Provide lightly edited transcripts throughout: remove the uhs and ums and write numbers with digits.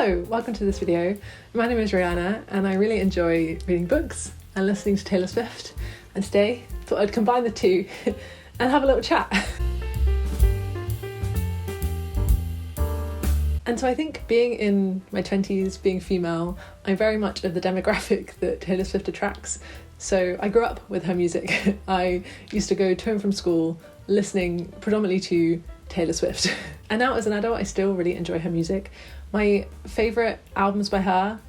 Hello, welcome to this video. My name is Rhianna and I really enjoy reading books and listening to Taylor Swift, and today I thought I'd combine the two and have a little chat. And so I think being in my 20s, being female, I'm very much of the demographic that Taylor Swift attracts. So I grew up with her music. I used to go to and from school listening predominantly to Taylor Swift. And now as an adult, I still really enjoy her music. My favourite albums by her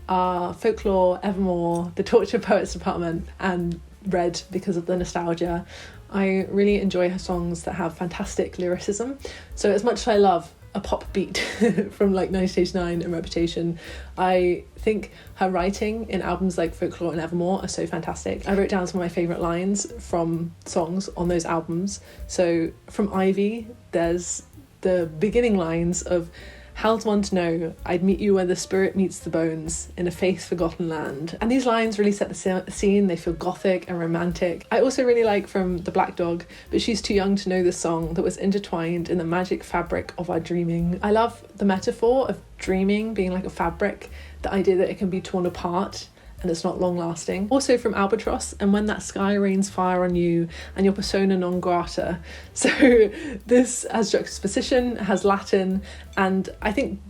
are Folklore, Evermore, The Tortured Poets Department, and Red because of the nostalgia. I really enjoy her songs that have fantastic lyricism. So as much as I love a pop beat from like 1989 and Reputation, I think her writing in albums like Folklore and Evermore are so fantastic. I wrote down some of my favourite lines from songs on those albums. So from Ivy, there's the beginning lines of "How's one to know, I'd meet you where the spirit meets the bones, in a faith-forgotten land." And these lines really set the scene. They feel gothic and romantic. I also really like from The Black Dog, "But she's too young to know this song that was intertwined in the magic fabric of our dreaming." I love the metaphor of dreaming being like a fabric, the idea that it can be torn apart and it's not long lasting. Also from Albatross, "And when that sky rains fire on you and your persona non grata." So this has juxtaposition, has Latin, and I think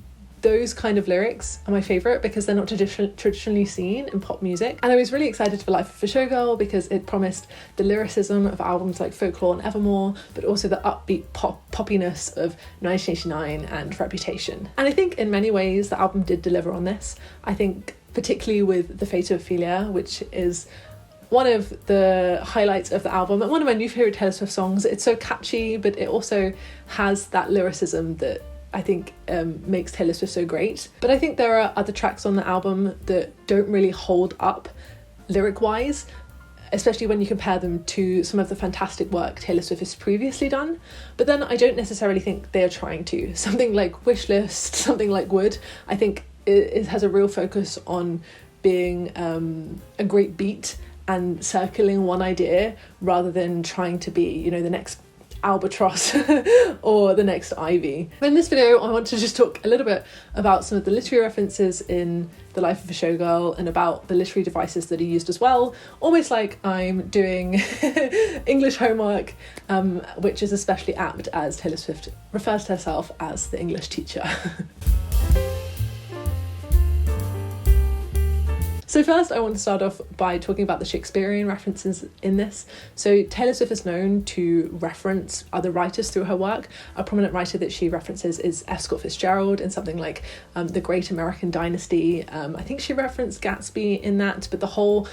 those kind of lyrics are my favourite because they're not traditionally seen in pop music. And I was really excited for Life of a Showgirl because it promised the lyricism of albums like Folklore and Evermore, but also the upbeat poppiness of 1989 and Reputation. And I think in many ways the album did deliver on this. I think particularly with The Fate of Ophelia, which is one of the highlights of the album and one of my new favourite Taylor Swift songs. It's so catchy, but it also has that lyricism that I think makes Taylor Swift so great. But I think there are other tracks on the album that don't really hold up lyric-wise, especially when you compare them to some of the fantastic work Taylor Swift has previously done. But then I don't necessarily think they are trying to. Something like Wish List, something like Would, I think it has a real focus on being a great beat and circling one idea rather than trying to be, you know, the next Albatross or the next Ivy. In this video, I want to just talk a little bit about some of the literary references in The Life of a Showgirl and about the literary devices that are used as well, almost like I'm doing English homework, which is especially apt as Taylor Swift refers to herself as the English teacher. So first I want to start off by talking about the Shakespearean references in this. So Taylor Swift is known to reference other writers through her work. A prominent writer that she references is F. Scott Fitzgerald in something like The Great American Dynasty. I think she referenced Gatsby in that, but the whole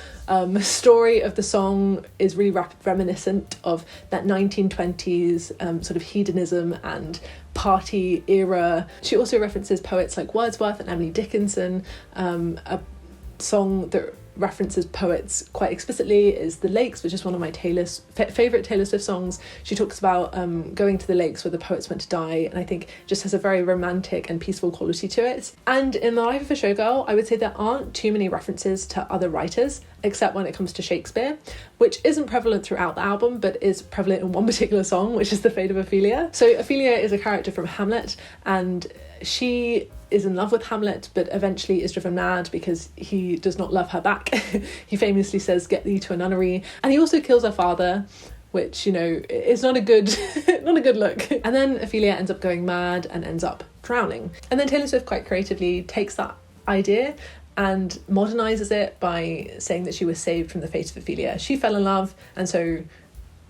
story of the song is really reminiscent of that 1920s sort of hedonism and party era. She also references poets like Wordsworth and Emily Dickinson. A song that references poets quite explicitly is The Lakes, which is one of my favourite Taylor Swift songs. She talks about going to the lakes where the poets went to die, and I think just has a very romantic and peaceful quality to it. And in The Life of a Showgirl, I would say there aren't too many references to other writers, except when it comes to Shakespeare, which isn't prevalent throughout the album, but is prevalent in one particular song, which is The Fate of Ophelia. So Ophelia is a character from Hamlet, and she is in love with Hamlet, but eventually is driven mad because he does not love her back. He famously says, "Get thee to a nunnery." And he also kills her father, which, you know, is not a good not a good look. And then Ophelia ends up going mad and ends up drowning. And then Taylor Swift quite creatively takes that idea and modernizes it by saying that she was saved from the fate of Ophelia. She fell in love and so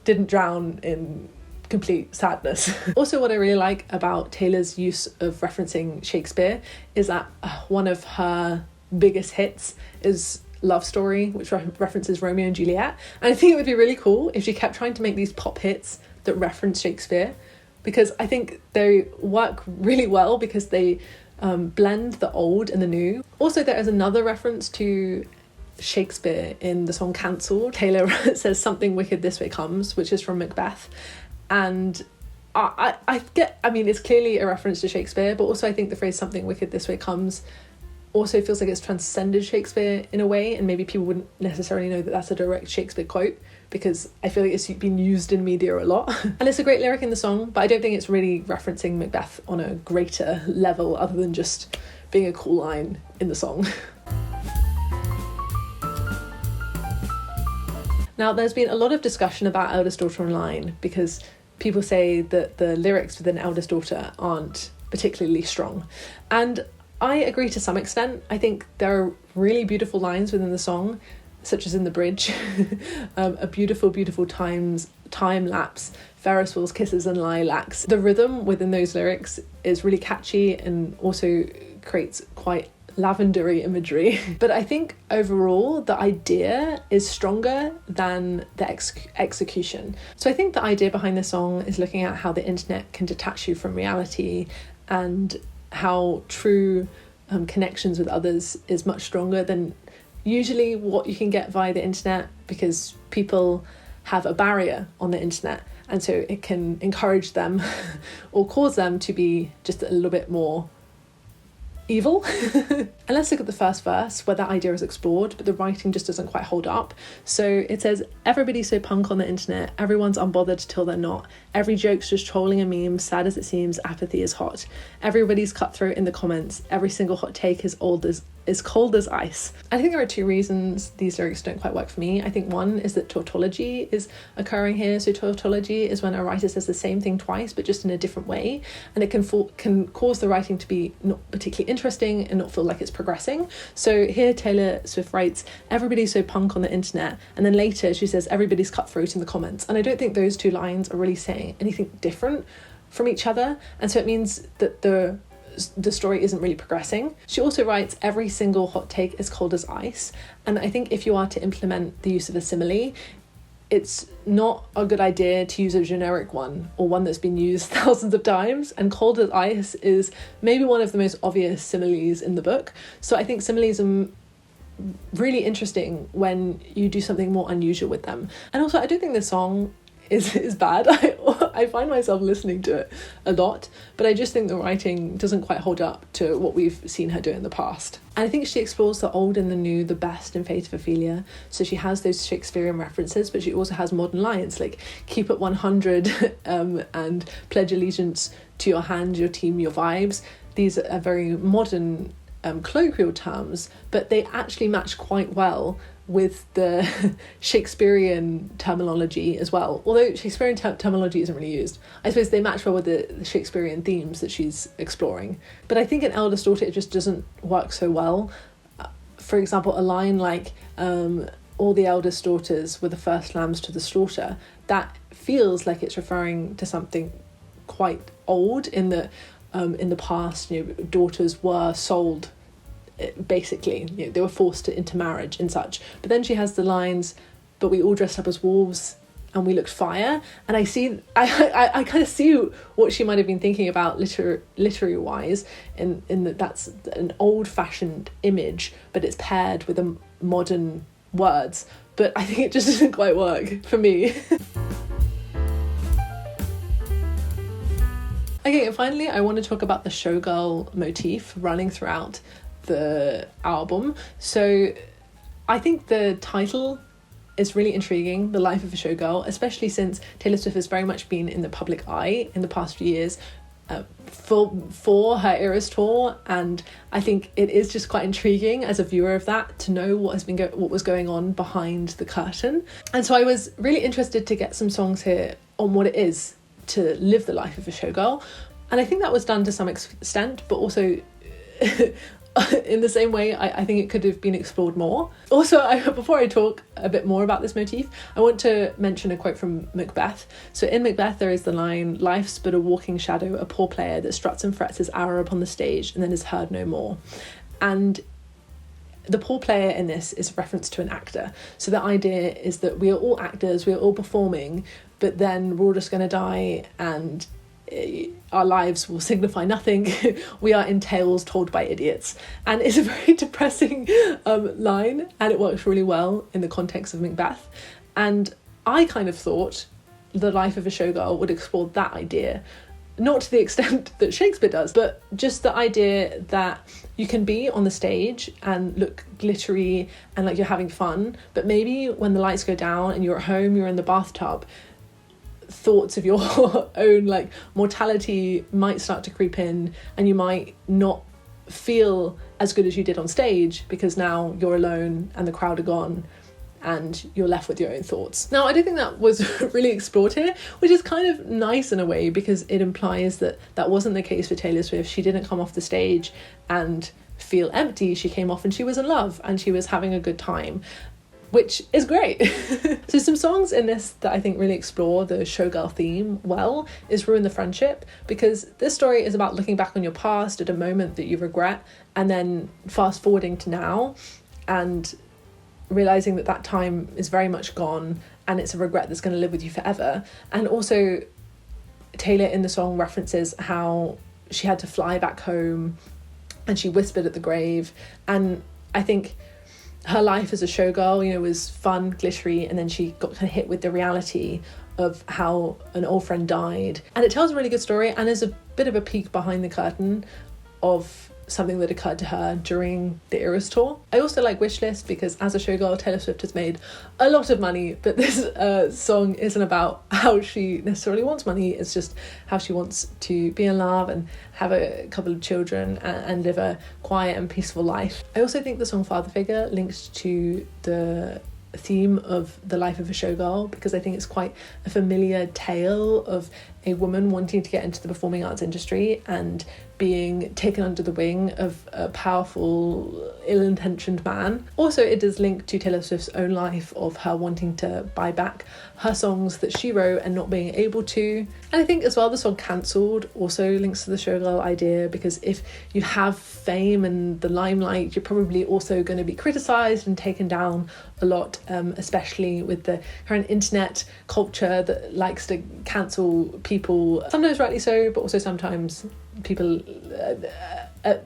didn't drown in complete sadness. Also, what I really like about Taylor's use of referencing Shakespeare is that one of her biggest hits is Love Story, which references Romeo and Juliet. And I think it would be really cool if she kept trying to make these pop hits that reference Shakespeare, because I think they work really well because they blend the old and the new. Also, there is another reference to Shakespeare in the song Cancelled. Taylor says, "Something wicked this way comes," which is from Macbeth. And I mean, it's clearly a reference to Shakespeare, but also I think the phrase "something wicked this way comes" also feels like it's transcended Shakespeare in a way, and maybe people wouldn't necessarily know that that's a direct Shakespeare quote, because I feel like it's been used in media a lot. And it's a great lyric in the song, but I don't think it's really referencing Macbeth on a greater level other than just being a cool line in the song. Now, there's been a lot of discussion about eldest daughter online because people say that the lyrics within eldest daughter aren't particularly strong. And I agree to some extent. I think there are really beautiful lines within the song, such as in the bridge, a beautiful, beautiful time lapse, Ferris wheels, kisses and lilacs. The rhythm within those lyrics is really catchy and also creates quite lavendery imagery. But I think overall the idea is stronger than the execution. So I think the idea behind the song is looking at how the internet can detach you from reality and how true connections with others is much stronger than usually what you can get via the internet, because people have a barrier on the internet, and so it can encourage them or cause them to be just a little bit more evil. And let's look at the first verse where that idea is explored, but the writing just doesn't quite hold up. So it says, everybody's so punk on the internet, everyone's unbothered till they're not, every joke's just trolling a meme, sad as it seems, apathy is hot, everybody's cutthroat in the comments, every single hot take is cold as ice. I think there are two reasons these lyrics don't quite work for me. I think one is that tautology is occurring here. So tautology is when a writer says the same thing twice but just in a different way, and it can cause the writing to be not particularly interesting and not feel like it's progressing. So here Taylor Swift writes, everybody's so punk on the internet, and then later she says everybody's cutthroat in the comments, and I don't think those two lines are really saying anything different from each other, and so it means that the story isn't really progressing. She also writes, every single hot take is cold as ice, and I think if you are to implement the use of a simile, it's not a good idea to use a generic one or one that's been used thousands of times, and cold as ice is maybe one of the most obvious similes in the book. So I think similes are really interesting when you do something more unusual with them. And also I don't think the song is bad. I find myself listening to it a lot, but I just think the writing doesn't quite hold up to what we've seen her do in the past. And I think she explores the old and the new, the best in Fate of Ophelia. So she has those Shakespearean references, but she also has modern lines like keep it 100 and pledge allegiance to your hand, your team, your vibes. These are very modern colloquial terms, but they actually match quite well with the Shakespearean terminology as well. Although Shakespearean terminology isn't really used, I suppose they match well with the Shakespearean themes that she's exploring. But I think in Eldest Daughter it just doesn't work so well. For example, a line like all the eldest daughters were the first lambs to the slaughter, that feels like it's referring to something quite old in the past. Daughters were sold, basically, they were forced into marriage and such. But then she has the lines, but we all dressed up as wolves and we looked fire, and I kind of see what she might have been thinking about literary wise, in that that's an old-fashioned image, but it's paired with a modern words. But I think it just doesn't quite work for me. Okay, and finally I want to talk about the Showgirl motif running throughout the album. So I think the title is really intriguing, The Life of a Showgirl, especially since Taylor Swift has very much been in the public eye in the past few years for her Eras tour, and I think it is just quite intriguing as a viewer of that to know what was going on behind the curtain. And so I was really interested to get some songs here on what it is to live the life of a showgirl, and I think that was done to some extent, but also in the same way I think it could have been explored more. Also, before I talk a bit more about this motif, I want to mention a quote from Macbeth. So in Macbeth there is the line, "Life's but a walking shadow, a poor player that struts and frets his hour upon the stage and then is heard no more." And the poor player in this is a reference to an actor. So the idea is that we are all actors, we are all performing, but then we're all just going to die and our lives will signify nothing. We are in tales told by idiots. And it's a very depressing line, and it works really well in the context of Macbeth. And I kind of thought The Life of a Showgirl would explore that idea, not to the extent that Shakespeare does, but just the idea that you can be on the stage and look glittery and like you're having fun, but maybe when the lights go down and you're at home, you're in the bathtub, thoughts of your own like mortality might start to creep in, and you might not feel as good as you did on stage, because now you're alone and the crowd are gone and you're left with your own thoughts. Now, I don't think that was really explored here, which is kind of nice in a way, because it implies that that wasn't the case for Taylor Swift. She didn't come off the stage and feel empty. She came off and she was in love and she was having a good time, which is great. So some songs in this that I think really explore the showgirl theme well is Ruin the Friendship, because this story is about looking back on your past at a moment that you regret and then fast forwarding to now and realizing that that time is very much gone and it's a regret that's going to live with you forever. And also Taylor in the song references how she had to fly back home and she whispered at the grave, and I think her life as a showgirl, you know, was fun, glittery, and then she got kind of hit with the reality of how an old friend died. And it tells a really good story and is a bit of a peek behind the curtain of something that occurred to her during the Eras tour. I also like Wishlist because as a showgirl, Taylor Swift has made a lot of money, but this song isn't about how she necessarily wants money, it's just how she wants to be in love and have a couple of children and live a quiet and peaceful life. I also think the song Father Figure links to the theme of the life of a showgirl, because I think it's quite a familiar tale of a woman wanting to get into the performing arts industry and being taken under the wing of a powerful, ill-intentioned man. Also, it does link to Taylor Swift's own life of her wanting to buy back her songs that she wrote and not being able to. And I think as well the song Cancelled also links to the showgirl idea, because if you have fame and the limelight, you're probably also going to be criticised and taken down a lot, especially with the current internet culture that likes to cancel people, sometimes rightly so, but also sometimes people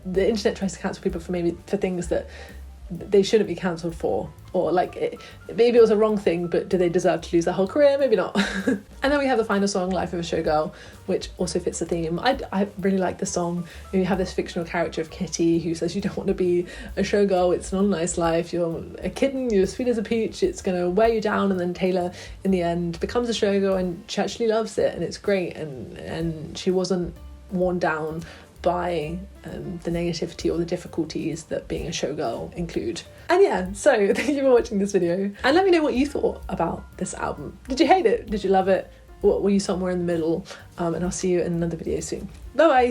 the internet tries to cancel people for things that they shouldn't be cancelled for, or maybe it was a wrong thing, but do they deserve to lose their whole career? Maybe not. And then we have the final song, Life of a Showgirl, which also fits the theme. I really like the song. You have this fictional character of Kitty who says you don't want to be a showgirl, it's not a nice life, you're a kitten, you're sweet as a peach, it's going to wear you down. And then Taylor in the end becomes a showgirl and she actually loves it and it's great, and she wasn't worn down by the negativity or the difficulties that being a showgirl include. And yeah, so thank you for watching this video and let me know what you thought about this album. Did you hate it? Did you love it? Were you somewhere in the middle? And I'll see you in another video soon. Bye bye.